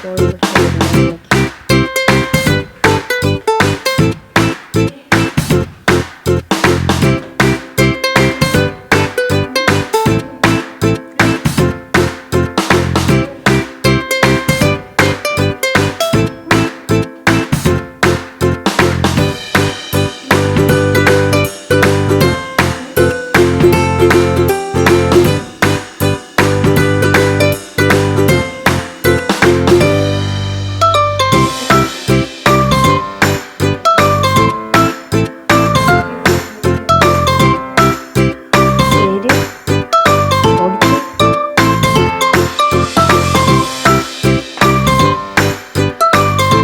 കോഴി പിടിച്ചു.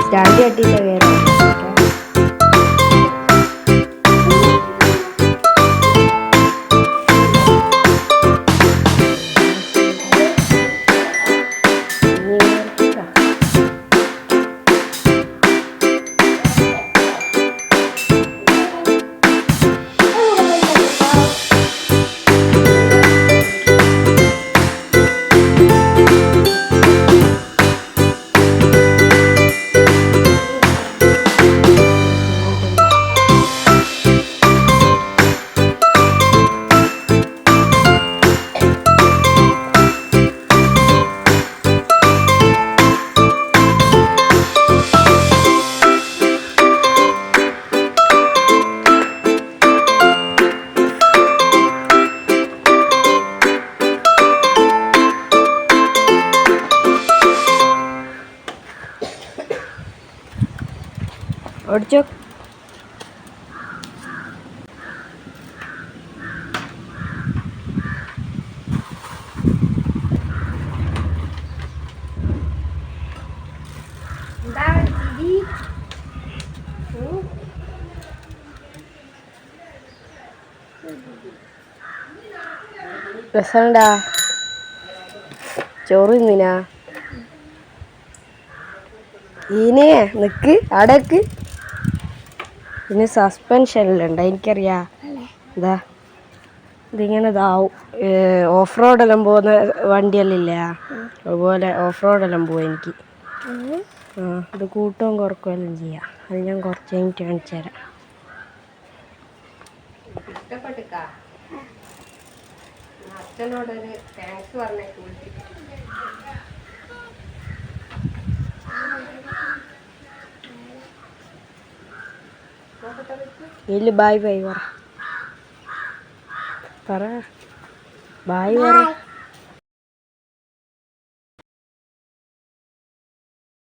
സ്റ്റാൻഡ് കട്ടിയില്ല വേറെ ഓടിച്ചോ. രസണ്ടാ? ചോറ് തിന്നിനാ? ഇനി നിക്ക് അടക്ക്. പിന്നെ സസ്പെൻഷനിലുണ്ട് എനിക്കറിയാം. ഇതാ ഇതിങ്ങനെ ഇതാവും. ഓഫ് റോഡെല്ലാം പോകുന്ന വണ്ടിയെല്ലാം ഇല്ല, അതുപോലെ ഓഫ് റോഡെല്ലാം പോവും എനിക്ക്. ഇത് കൂട്ടവും കുറക്കുകയെല്ലാം ചെയ്യാം. അത് ഞാൻ കുറച്ച് കഴിഞ്ഞിട്ട് കാണിച്ചു തരാം. ഇഷ്ടപ്പെട്ടിക്കാ? അച്ഛനോടൊരു താങ്ക്സ് പറഞ്ഞേക്ക്. ഇല്ല ബായ് ബായ് പറ. ബായ് പറ.